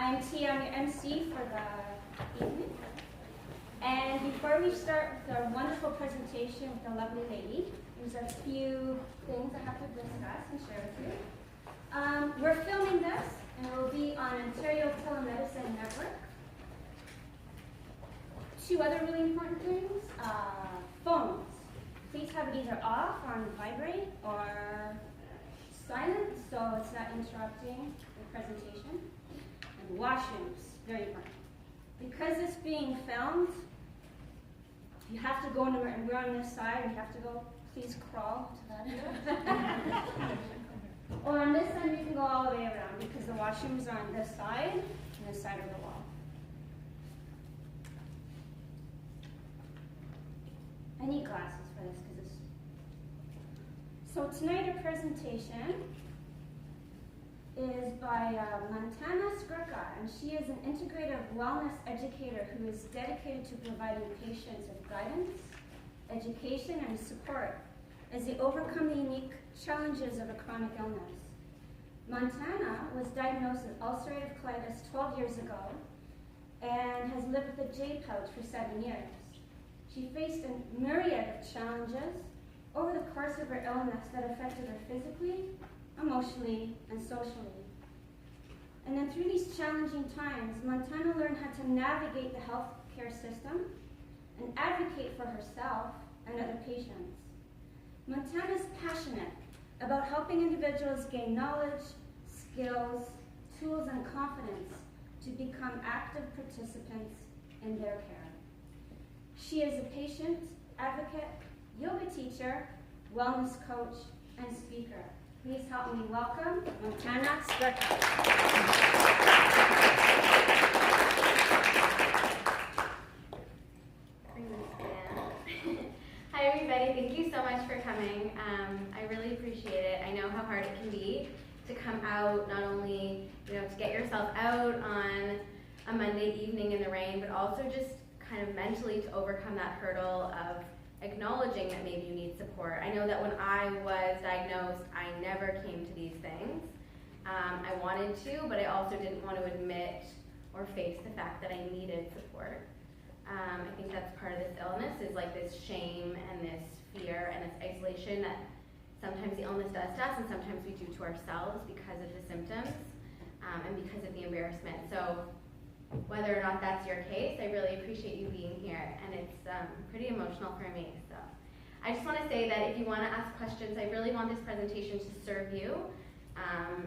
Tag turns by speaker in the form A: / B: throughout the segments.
A: I'm Tia, I'm your MC for the evening. And before we start with our wonderful presentation with the lovely lady, there's a few things I have to discuss and share with you. We're filming this, and it will be on Ontario Telemedicine Network. Two other really important things. Phones. Please have it either off on vibrate or silent so it's not interrupting the presentation. And washrooms, very important. Because it's being filmed, you have to go into, and we're on this side, you have to go, please crawl to that. Or on this side, you can go all the way around because the washrooms are on this side and this side of the wall. I need glasses for this because it's... So tonight our presentation is by Montana Skrka, and she is an integrative wellness educator who is dedicated to providing patients with guidance, education, and support as they overcome the unique challenges of a chronic illness. Montana was diagnosed with ulcerative colitis 12 years ago and has lived with a J pouch for 7 years. She faced a myriad of challenges over the course of her illness that affected her physically, emotionally, and socially. And then through these challenging times, Montana learned how to navigate the healthcare system and advocate for herself and other patients. Montana is passionate about helping individuals gain knowledge, skills, tools, and confidence to become active participants in their care. She is a patient, advocate, yoga teacher, wellness coach, and speaker. Please help me welcome Montana Skrka.
B: Hi everybody, thank you so much for coming. I really appreciate it. I know how hard it can be to come out, not only to get yourself out on a Monday evening in the rain, but also just kind of mentally to overcome that hurdle of acknowledging that maybe you need support. I know that when I was diagnosed, I never came to these things. I wanted to, but I also didn't want to admit or face the fact that I needed support. I think that's part of this illness, is like this shame and this fear and this isolation that sometimes the illness does to us and sometimes we do to ourselves because of the symptoms and because of the embarrassment. So whether or not that's your case, I really appreciate you being here, and it's pretty emotional for me. So I just want to say that if you want to ask questions, I really want this presentation to serve you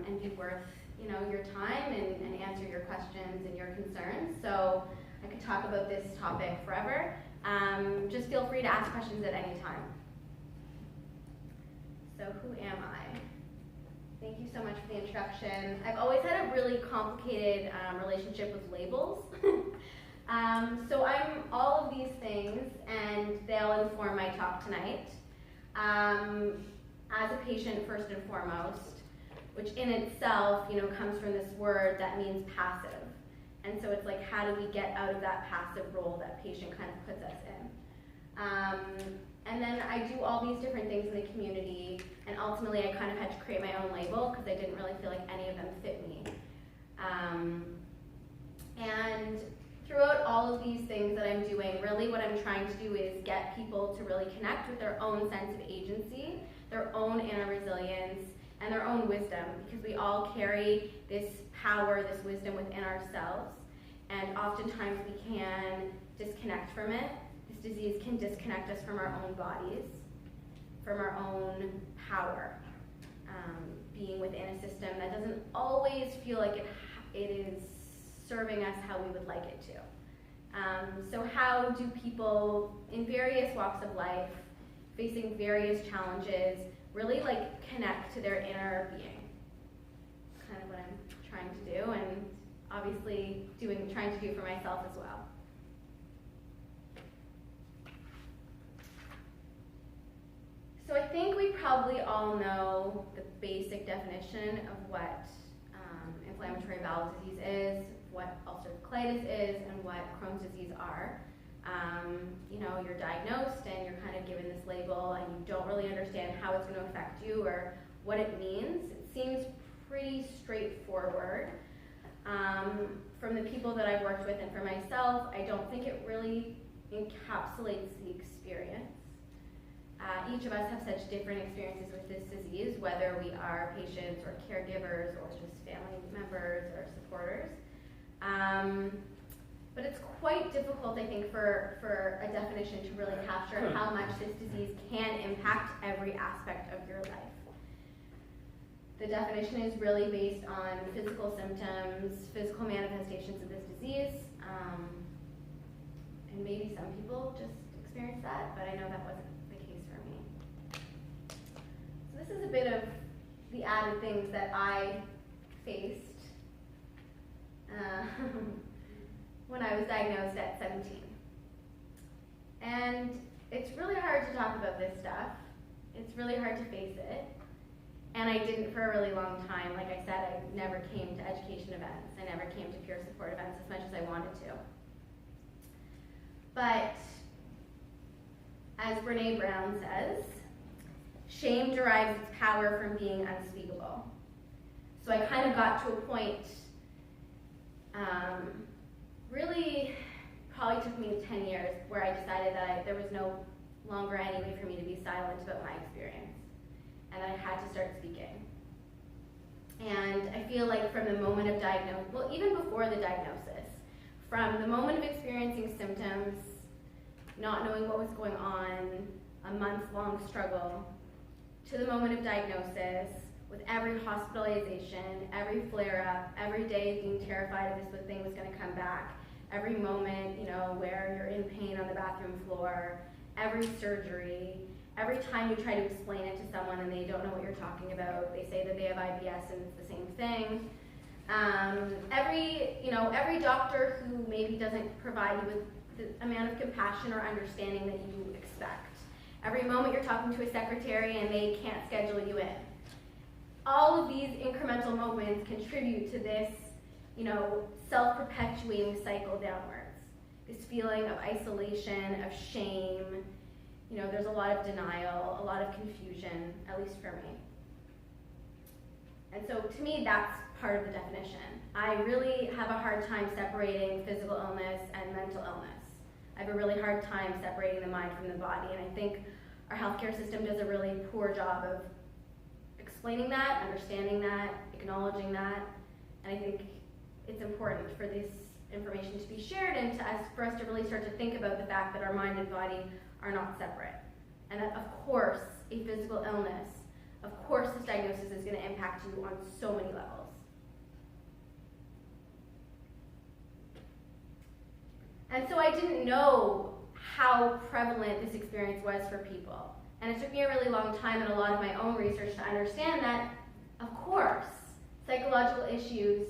B: and be worth your time and answer your questions and your concerns. So I could talk about this topic forever. Just feel free to ask questions at any time. So who am I? Thank you so much for the introduction. I've always had a really complicated relationship with labels. So I'm all of these things, and they'll inform my talk tonight. As a patient, first and foremost, which in itself, comes from this word that means passive. And so it's like, how do we get out of that passive role that patient kind of puts us in? And then I do all these different things in the community, and ultimately I kind of had to create my own label because I didn't really feel like any of them fit me. And throughout all of these things that I'm doing, really what I'm trying to do is get people to really connect with their own sense of agency, their own inner resilience, and their own wisdom, because we all carry this power, this wisdom within ourselves, and oftentimes we can disconnect from it. This disease can disconnect us from our own bodies, from our own power, being within a system that doesn't always feel like it is serving us how we would like it to. So how do people in various walks of life, facing various challenges, really connect to their inner being? Kind of what I'm trying to do, and obviously trying to do for myself as well. So I think we probably all know the basic definition of what inflammatory bowel disease is, what ulcerative colitis is, and what Crohn's disease are. You're diagnosed and you're kind of given this label and you don't really understand how it's going to affect you or what it means. It seems pretty straightforward. From the people that I've worked with and for myself, I don't think it really encapsulates the experience. Each of us have such different experiences with this disease, whether we are patients or caregivers or just family members or supporters. But it's quite difficult, I think, for a definition to really capture how much this disease can impact every aspect of your life. The definition is really based on physical symptoms, physical manifestations of this disease, and maybe some people just experience that, but I know that wasn't the case for me. So this is a bit of the added things that I faced when I was diagnosed at 17. And it's really hard to talk about this stuff. It's really hard to face it. And I didn't for a really long time. Like I said, I never came to education events. I never came to peer support events as much as I wanted to. But as Brene Brown says, shame derives its power from being unspeakable. So I kind of got to a point, really probably took me 10 years, where I decided that there was no longer any way for me to be silent about my experience. And I had to start speaking. And I feel like from the moment of diagnosis, well, even before the diagnosis, from the moment of experiencing symptoms, not knowing what was going on, a month-long struggle, to the moment of diagnosis, with every hospitalization, every flare-up, every day being terrified if this thing was going to come back, every moment, where you're in pain on the bathroom floor, every surgery, every time you try to explain it to someone and they don't know what you're talking about, they say that they have IBS and it's the same thing. Every doctor who maybe doesn't provide you with the amount of compassion or understanding that you expect. Every moment you're talking to a secretary and they can't schedule you in. All of these incremental moments contribute to this, self-perpetuating cycle downwards. This feeling of isolation, of shame. There's a lot of denial, a lot of confusion, at least for me. And so to me, that's part of the definition. I really have a hard time separating physical illness and mental illness. I have a really hard time separating the mind from the body, and I think our healthcare system does a really poor job of explaining that, understanding that, acknowledging that, and I think it's important for this information to be shared and for us to really start to think about the fact that our mind and body are not separate. And that, of course, a physical illness, of course this diagnosis is going to impact you on so many levels. And so I didn't know how prevalent this experience was for people. And it took me a really long time and a lot of my own research to understand that, of course, psychological issues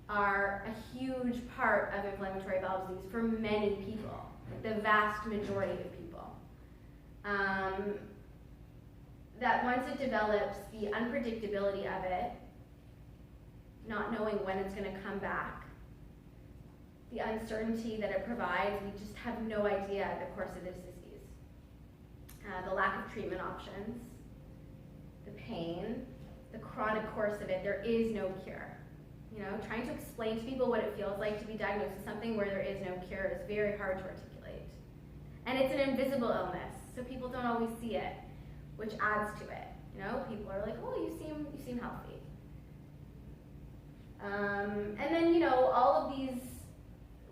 B: are a huge part of inflammatory bowel disease for many people, the vast majority of people. That once it develops, the unpredictability of it, not knowing when it's going to come back, the uncertainty that it provides, we just have no idea the course of this disease. The lack of treatment options, the pain, the chronic course of it, there is no cure. Trying to explain to people what it feels like to be diagnosed with something where there is no cure is very hard to articulate. And it's an invisible illness, so people don't always see it, which adds to it. People are like, oh, you seem healthy. And then, all of these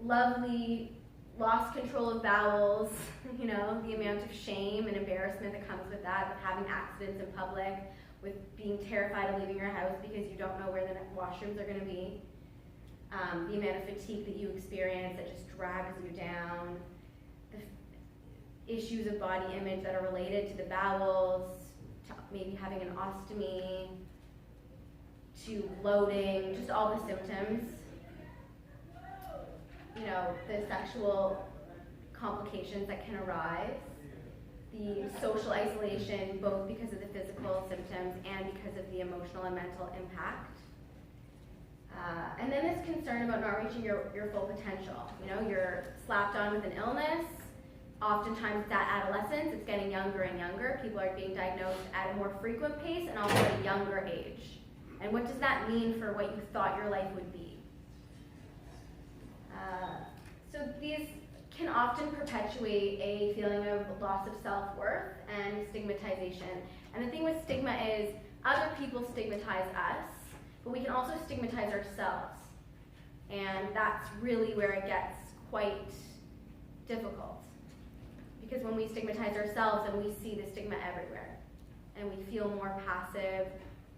B: lovely lost control of bowels, the amount of shame and embarrassment that comes with that, with having accidents in public, with being terrified of leaving your house because you don't know where the washrooms are going to be, the amount of fatigue that you experience that just drags you down, the issues of body image that are related to the bowels, to maybe having an ostomy, to bloating, just all the symptoms. The sexual complications that can arise, the social isolation, both because of the physical symptoms and because of the emotional and mental impact. And then this concern about not reaching your full potential. You're slapped on with an illness. Oftentimes it's at adolescence, it's getting younger and younger. People are being diagnosed at a more frequent pace and also at a younger age. And what does that mean for what you thought your life would be? So these can often perpetuate a feeling of loss of self-worth and stigmatization. And the thing with stigma is other people stigmatize us, but we can also stigmatize ourselves. And that's really where it gets quite difficult. Because when we stigmatize ourselves, then we see the stigma everywhere. And we feel more passive,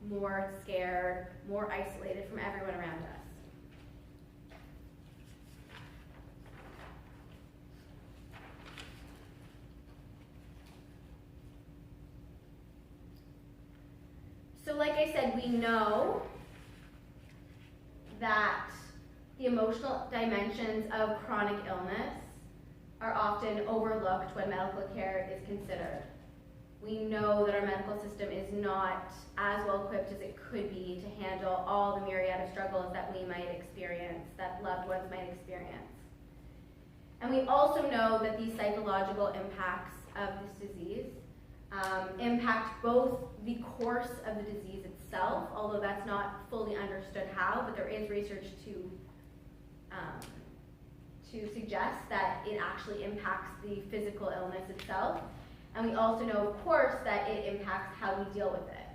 B: more scared, more isolated from everyone around us. So like I said, we know that the emotional dimensions of chronic illness are often overlooked when medical care is considered. We know that our medical system is not as well equipped as it could be to handle all the myriad of struggles that we might experience, that loved ones might experience. And we also know that these psychological impacts of this disease impact both the course of the disease itself, although that's not fully understood how, but there is research to suggest that it actually impacts the physical illness itself. And we also know, of course, that it impacts how we deal with it.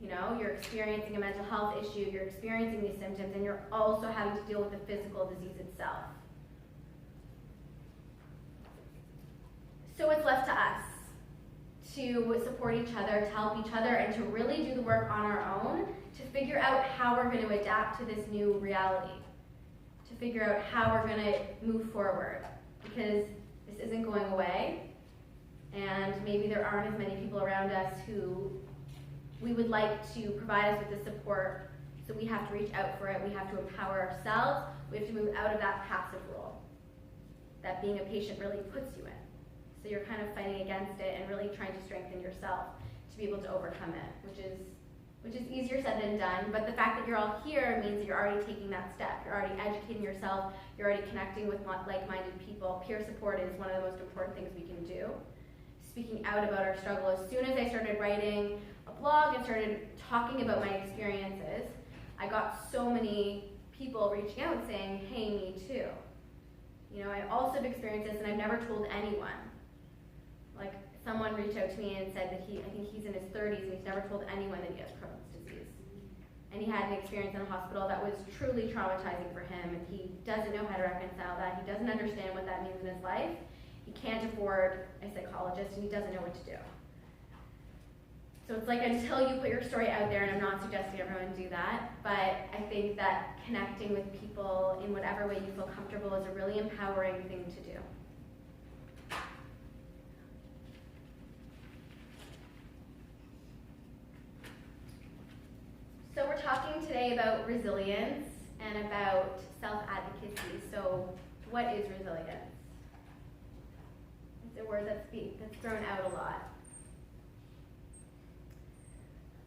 B: You know, you're experiencing a mental health issue, you're experiencing these symptoms, and you're also having to deal with the physical disease itself. So it's left to us to support each other, to help each other, and to really do the work on our own to figure out how we're going to adapt to this new reality, to figure out how we're going to move forward, because this isn't going away, and maybe there aren't as many people around us who we would like to provide us with the support, so we have to reach out for it, we have to empower ourselves, we have to move out of that passive role that being a patient really puts you in. So you're kind of fighting against it and really trying to strengthen yourself to be able to overcome it, which is easier said than done. But the fact that you're all here means that you're already taking that step. You're already educating yourself. You're already connecting with like-minded people. Peer support is one of the most important things we can do. Speaking out about our struggle. As soon as I started writing a blog and started talking about my experiences, I got so many people reaching out saying, hey, me too. You know, I also have experienced this and I've never told anyone. Like, someone reached out to me and said that I think he's in his 30s and he's never told anyone that he has Crohn's disease. And he had an experience in a hospital that was truly traumatizing for him, and he doesn't know how to reconcile that. He doesn't understand what that means in his life. He can't afford a psychologist, and he doesn't know what to do. So it's like, until you put your story out there, and I'm not suggesting everyone do that, but I think that connecting with people in whatever way you feel comfortable is a really empowering thing to do. So we're talking today about resilience and about self-advocacy. So what is resilience? It's a word that's thrown out a lot.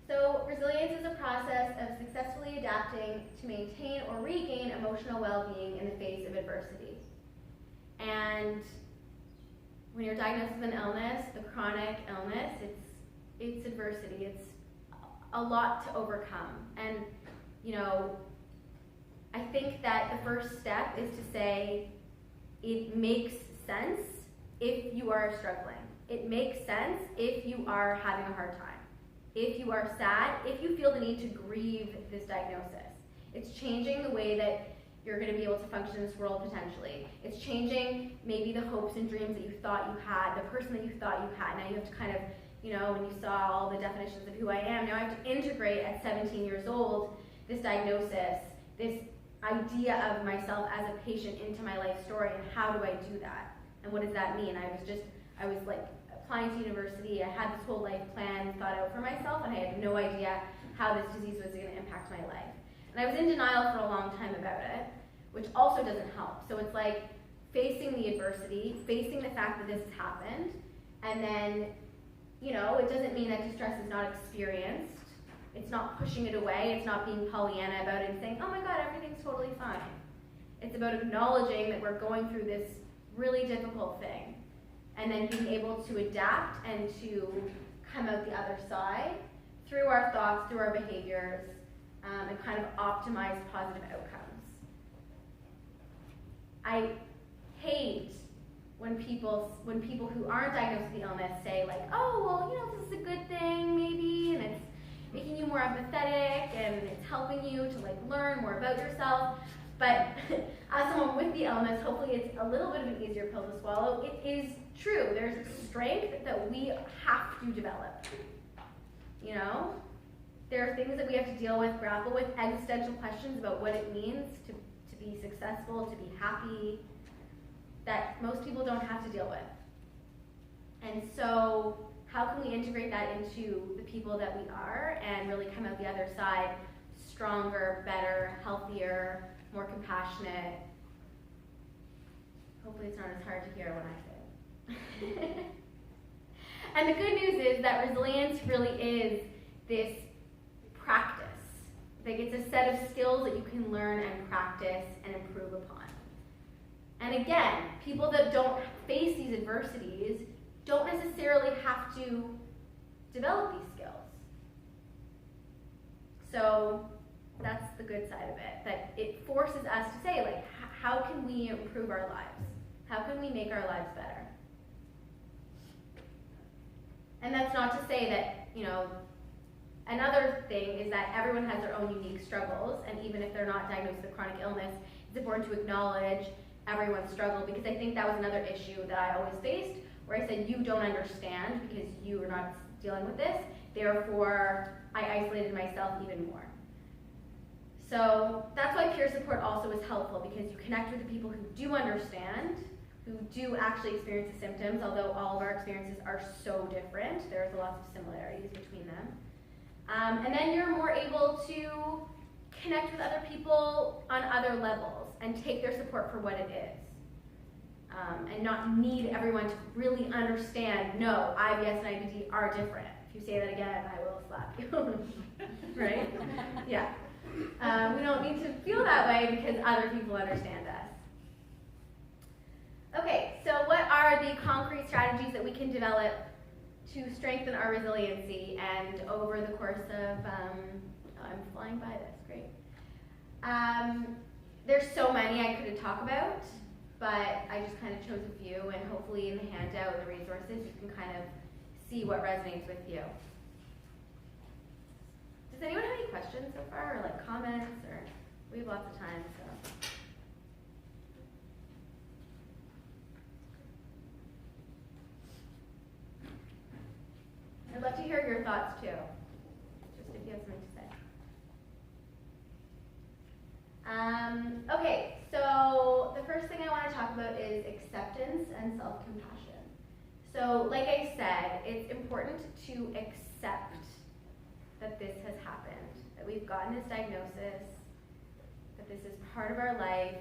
B: So resilience is a process of successfully adapting to maintain or regain emotional well-being in the face of adversity. And when you're diagnosed with an illness, the chronic illness, it's adversity. It's a lot to overcome. And, you know, I think that the first step is to say it makes sense if you are struggling. It makes sense if you are having a hard time. If you are sad, if you feel the need to grieve this diagnosis. It's changing the way that you're going to be able to function in this world potentially. It's changing maybe the hopes and dreams that you thought you had, the person that you thought you had. Now you have to kind of, you know, when you saw all the definitions of who I am, now I have to integrate at 17 years old this diagnosis, this idea of myself as a patient into my life story, and how do I do that? And what does that mean? I was like applying to university, I had this whole life plan thought out for myself, and I had no idea how this disease was going to impact my life. And I was in denial for a long time about it, which also doesn't help. So it's like facing the adversity, facing the fact that this has happened, and then, you know, it doesn't mean that distress is not experienced. It's not pushing it away. It's not being Pollyanna about it and saying, oh my God, everything's totally fine. It's about acknowledging that we're going through this really difficult thing, and then being able to adapt and to come out the other side through our thoughts, through our behaviors, and kind of optimize positive outcomes. I hate when people who aren't diagnosed with the illness say like, oh, well, you know, this is a good thing maybe, and it's making you more empathetic and it's helping you to like learn more about yourself. But as someone with the illness, hopefully it's a little bit of an easier pill to swallow. It is true. There's strength that we have to develop. You know? There are things that we have to deal with, grapple with, existential questions about what it means to be successful, to be happy, that most people don't have to deal with. And so how can we integrate that into the people that we are and really come out the other side stronger, better, healthier, more compassionate? Hopefully it's not as hard to hear when I say it. And the good news is that resilience really is this practice. Like it's a set of skills that you can learn and practice and improve upon. And again, people that don't face these adversities don't necessarily have to develop these skills. So that's the good side of it, that it forces us to say, like, how can we improve our lives? How can we make our lives better? And that's not to say that, you know, another thing is that everyone has their own unique struggles, and even if they're not diagnosed with chronic illness, it's important to acknowledge everyone's struggle, because I think that was another issue that I always faced, where I said, you don't understand because you are not dealing with this, therefore I isolated myself even more. So that's why peer support also is helpful, because you connect with the people who do understand, who do actually experience the symptoms, although all of our experiences are so different. There's lots of similarities between them. And then you're more able to connect with other people on other levels and take their support for what it is. And not need everyone to really understand, no, IBS and IBD are different. If you say that again, I will slap you. Right? Yeah. We don't need to feel that way because other people understand us. Okay, so what are the concrete strategies that we can develop to strengthen our resiliency? And over the course of, I'm flying by this, great. There's so many I could talk about, but I just kind of chose a few, and hopefully in the handout and the resources you can kind of see what resonates with you. Does anyone have any questions so far, or like comments, or we have lots of time, so. I'd love to hear your thoughts too, just if you have something to say. Okay, so the first thing I want to talk about is acceptance and self-compassion. So like I said, it's important to accept that this has happened, that we've gotten this diagnosis, that this is part of our life.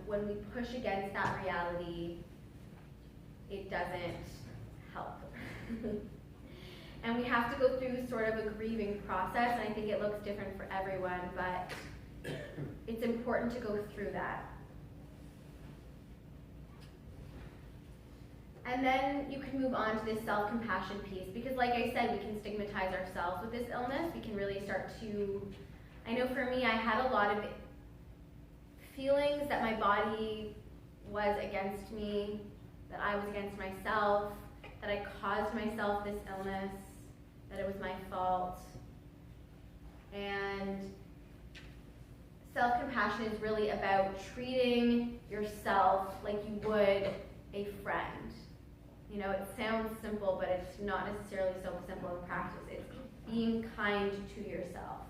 B: When we push against that reality, it doesn't help. And we have to go through sort of a grieving process, and I think it looks different for everyone, but it's important to go through that. And then you can move on to this self-compassion piece, because like I said, we can stigmatize ourselves with this illness. We can really start to, I know for me, I had a lot of feelings that my body was against me, that I was against myself, that I caused myself this illness, that it was my fault. And self-compassion is really about treating yourself like you would a friend. You know, it sounds simple, but it's not necessarily so simple in practice. It's being kind to yourself.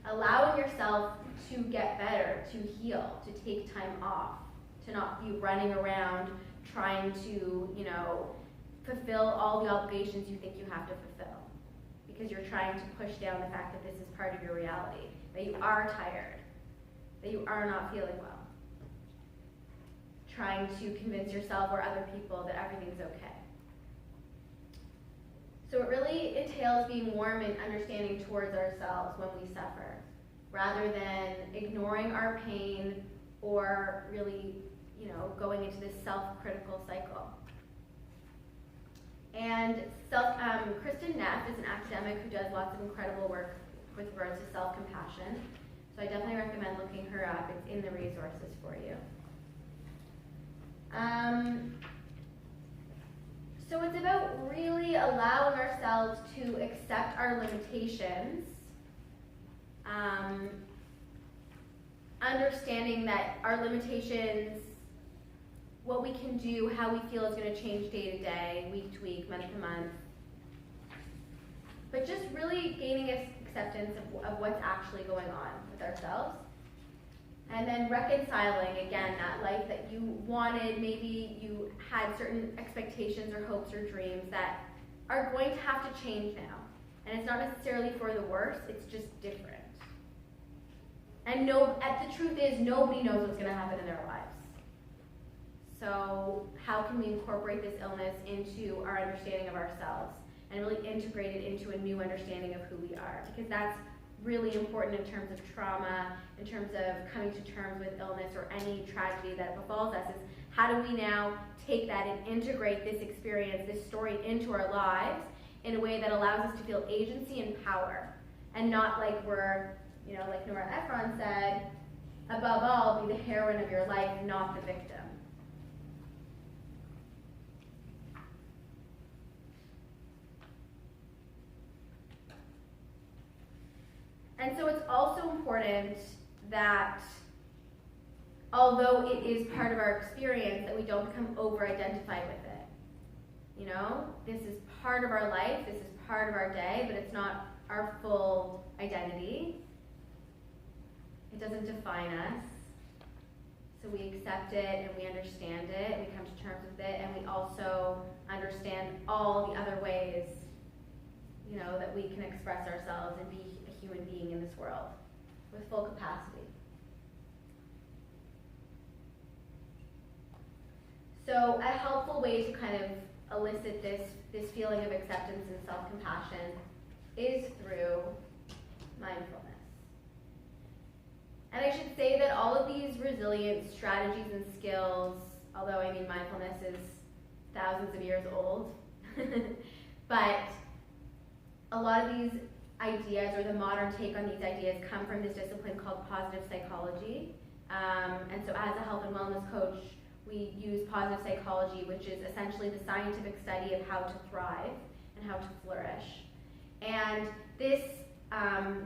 B: Allowing yourself to get better, to heal, to take time off, to not be running around trying to, you know, fulfill all the obligations you think you have to fulfill. Because you're trying to push down the fact that this is part of your reality, that you are tired, that you are not feeling well. Trying to convince yourself or other people that everything's okay. So it really entails being warm and understanding towards ourselves when we suffer, rather than ignoring our pain or really, you know, going into this self-critical cycle. And Kristen Neff is an academic who does lots of incredible work with regards to self-compassion. So I definitely recommend looking her up. It's in the resources for you. So it's about really allowing ourselves to accept our limitations, understanding that our limitations, what we can do, how we feel is going to change day to day, week to week, month to month. But just really gaining acceptance of what's actually going on with ourselves. And then reconciling, again, that life that you wanted, maybe you had certain expectations or hopes or dreams that are going to have to change now. And it's not necessarily for the worse, it's just different. And the truth is, nobody knows what's going to happen in their lives. So how can we incorporate this illness into our understanding of ourselves and really integrate it into a new understanding of who we are? Because that's really important in terms of trauma, in terms of coming to terms with illness or any tragedy that befalls us, is how do we now take that and integrate this experience, this story into our lives in a way that allows us to feel agency and power, and not like we're, like Nora Ephron said, above all, be the heroine of your life, not the victim. And so it's also important that, although it is part of our experience, that we don't become over-identified with it. This is part of our life, this is part of our day, but it's not our full identity. It doesn't define us. So we accept it and we understand it and we come to terms with it, and we also understand all the other ways, that we can express ourselves and be a human being in this world with full capacity. So a helpful way to kind of elicit this feeling of acceptance and self-compassion is through mindfulness. And I should say that all of these resilience strategies and skills, although mindfulness is thousands of years old, but a lot of these ideas, or the modern take on these ideas, come from this discipline called positive psychology. And so as a health and wellness coach, we use positive psychology, which is essentially the scientific study of how to thrive and how to flourish. And this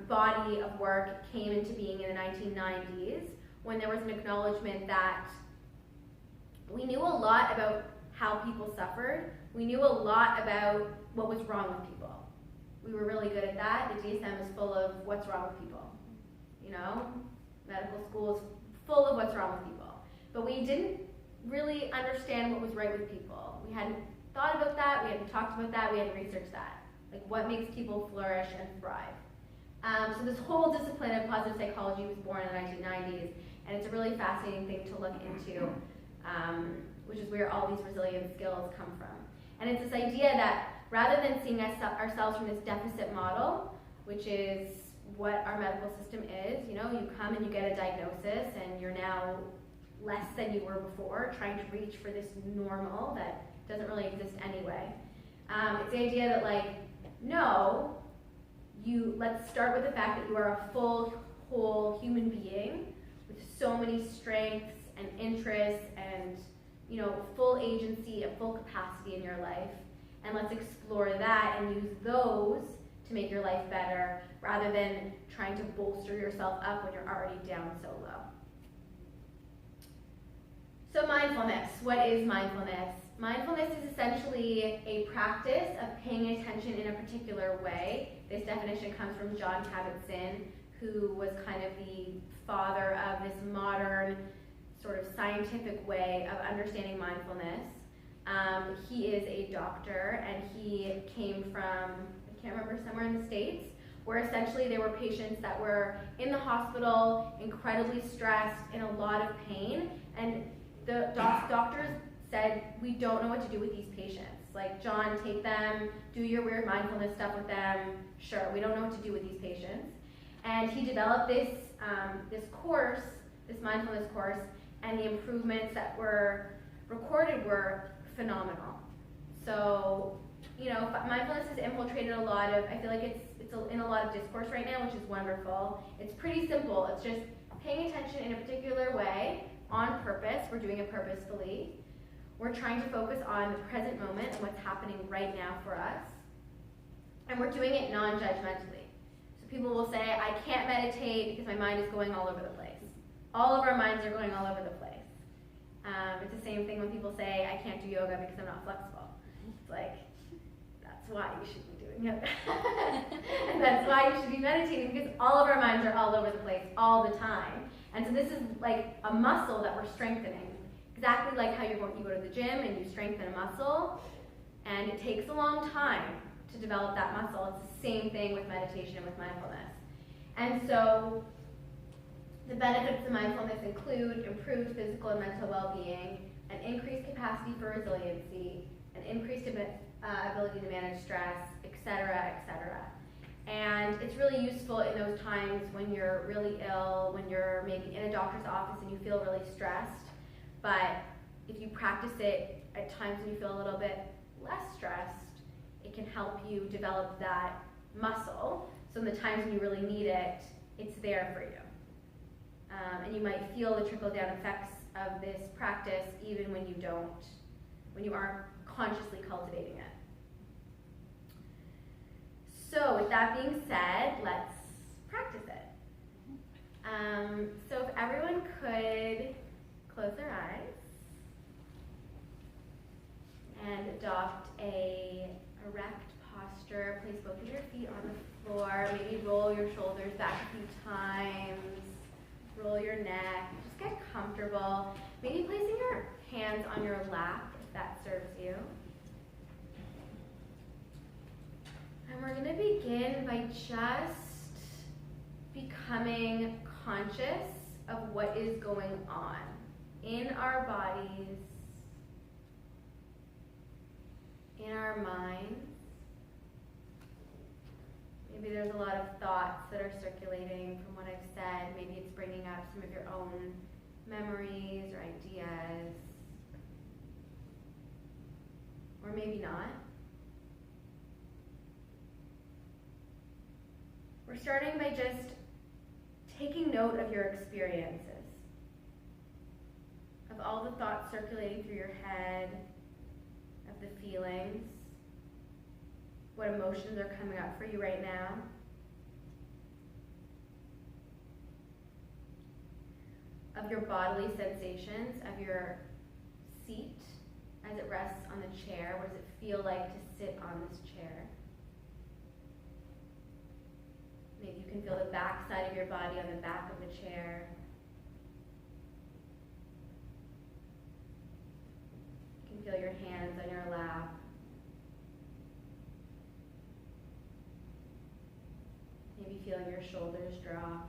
B: body of work came into being in the 1990s, when there was an acknowledgement that we knew a lot about how people suffered. We knew a lot about what was wrong with people. We were really good at that. The DSM is full of what's wrong with people. Medical school is full of what's wrong with people. But we didn't really understand what was right with people. We hadn't thought about that, we hadn't talked about that, we hadn't researched that. Like, what makes people flourish and thrive. So this whole discipline of positive psychology was born in the 1990s, and it's a really fascinating thing to look into, which is where all these resilience skills come from. And it's this idea that rather than seeing ourselves from this deficit model, which is what our medical system is, you come and you get a diagnosis and you're now less than you were before, trying to reach for this normal that doesn't really exist anyway. It's the idea that, no, let's start with the fact that you are a full, whole human being with so many strengths and interests and, full agency and full capacity in your life. And let's explore that and use those to make your life better, rather than trying to bolster yourself up when you're already down so low. So mindfulness, what is mindfulness? Mindfulness is essentially a practice of paying attention in a particular way. This definition comes from John Kabat-Zinn, who was kind of the father of this modern sort of scientific way of understanding mindfulness. He is a doctor, and he came from, I can't remember, somewhere in the States, where essentially there were patients that were in the hospital, incredibly stressed, in a lot of pain, and the doctors said, we don't know what to do with these patients. Like, John, take them, do your weird mindfulness stuff with them. Sure, we don't know what to do with these patients. And he developed this course, this mindfulness course, and the improvements that were recorded were phenomenal. So, mindfulness has infiltrated a lot of, I feel like it's in a lot of discourse right now, which is wonderful. It's pretty simple. It's just paying attention in a particular way on purpose. We're doing it purposefully. We're trying to focus on the present moment and what's happening right now for us. And we're doing it non-judgmentally. So people will say, I can't meditate because my mind is going all over the place. All of our minds are going all over the place. It's the same thing when people say, I can't do yoga because I'm not flexible. It's like, that's why you should be doing yoga. And that's why you should be meditating, because all of our minds are all over the place all the time. And so this is like a muscle that we're strengthening. Exactly like how you go to the gym and you strengthen a muscle, and it takes a long time to develop that muscle. It's the same thing with meditation and with mindfulness. And so the benefits of mindfulness include improved physical and mental well-being, an increased capacity for resiliency, an increased ability to manage stress, etc., etc. And it's really useful in those times when you're really ill, when you're maybe in a doctor's office and you feel really stressed. But if you practice it at times when you feel a little bit less stressed, it can help you develop that muscle. So in the times when you really need it, it's there for you. And you might feel the trickle-down effects of this practice even when you aren't consciously cultivating it. So with that being said, let's practice it. So if everyone could close their eyes and adopt a erect posture, place both of your feet on the floor, maybe roll your shoulders back a few times, roll your neck, just get comfortable. Maybe placing your hands on your lap if that serves you. And we're going to begin by just becoming conscious of what is going on in our bodies, in our minds. Maybe there's a lot of thoughts that are circulating from what I've said. Maybe it's bringing up some of your own memories or ideas. Or maybe not. We're starting by just taking note of your experiences, of all the thoughts circulating through your head, of the feelings, what emotions are coming up for you right now. Of your bodily sensations, of your seat as it rests on the chair. What does it feel like to sit on this chair? Maybe you can feel the back side of your body on the back of the chair. You can feel your hands on your lap. Maybe feeling your shoulders drop.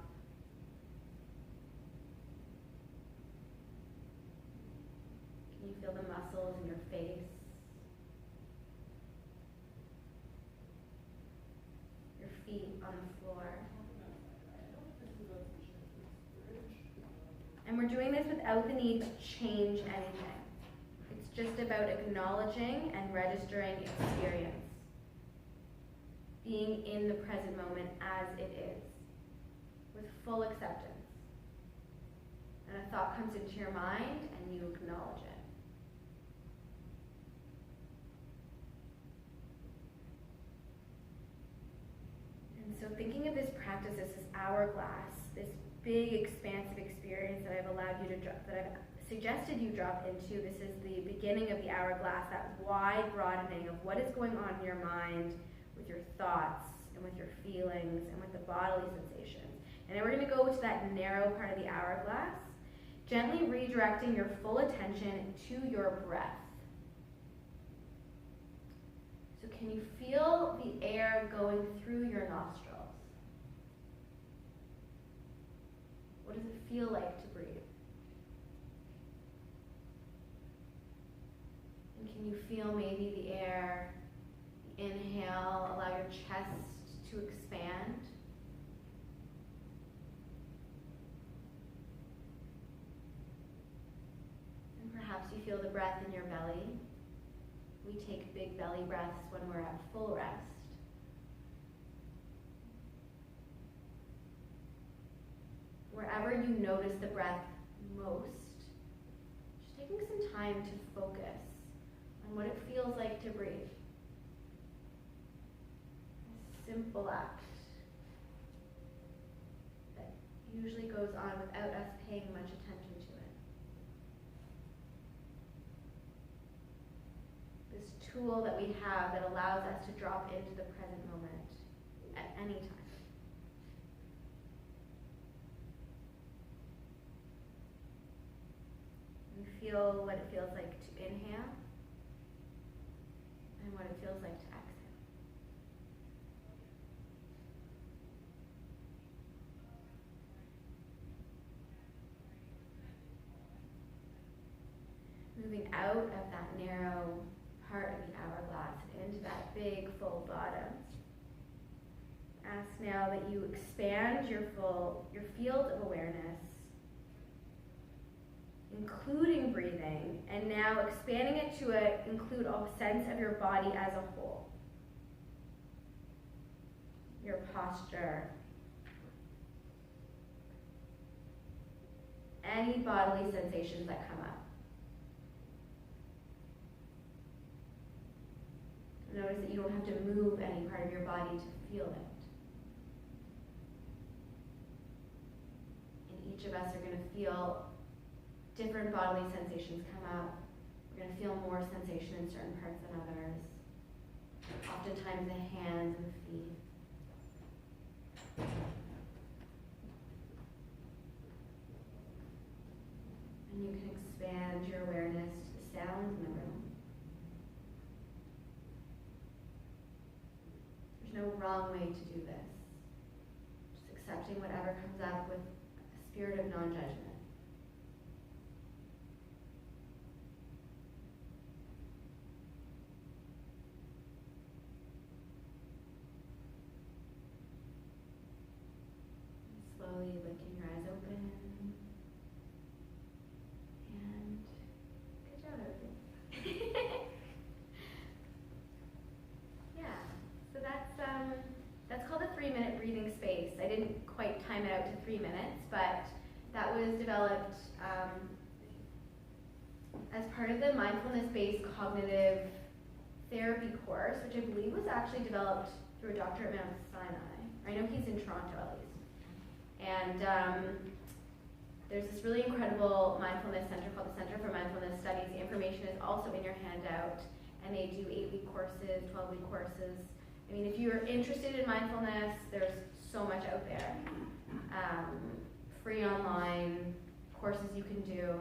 B: Can you feel the muscles in your face? Your feet on the floor. And we're doing this without the need to change anything. It's just about acknowledging and registering experience. Being in the present moment as it is, with full acceptance. And a thought comes into your mind and you acknowledge it. And so thinking of this practice as this hourglass, this big expansive experience that I've suggested you drop into. This is the beginning of the hourglass, that wide broadening of what is going on in your mind with your thoughts and with your feelings and with the bodily sensations. And then we're going to go to that narrow part of the hourglass, gently redirecting your full attention to your breath. So can you feel the air going through your nostrils? What does it feel like to breathe? And can you feel maybe the air, inhale, allow your chest to expand? And perhaps you feel the breath in your belly. We take big belly breaths when we're at full rest. wherever you notice the breath most, just taking some time to focus on what it feels like to breathe. A simple act that usually goes on without us paying much attention to it. This tool that we have that allows us to drop into the present moment at any time. You feel what it feels like to inhale and what it feels like to exhale. Moving out of that narrow part of the hourglass and into that big full bottom. Ask now that you expand your field of awareness, including breathing, and now expanding it to include a sense of your body as a whole. Your posture, any bodily sensations that come up. Notice that you don't have to move any part of your body to feel it. And each of us are going to feel different bodily sensations come up. We're going to feel more sensation in certain parts than others. Oftentimes the hands and the feet. And you can expand your awareness to the sounds in the room. There's no wrong way to do this. Just accepting whatever comes up with a spirit of non-judgment. Slowly lifting your eyes open. And good job, everybody. Yeah, so that's called a 3-minute breathing space. I didn't quite time it out to 3 minutes, but that was developed as part of the mindfulness-based cognitive therapy course, which I believe was actually developed through a doctor at Mount Sinai. I know he's in Toronto at least. And there's this really incredible mindfulness center called the Center for Mindfulness Studies. The information is also in your handout, and they do 8-week courses, 12-week courses. I mean, if you're interested in mindfulness, there's so much out there. Free online courses you can do.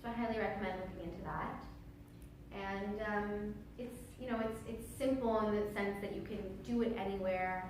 B: So I highly recommend looking into that. And it's simple in the sense that you can do it anywhere.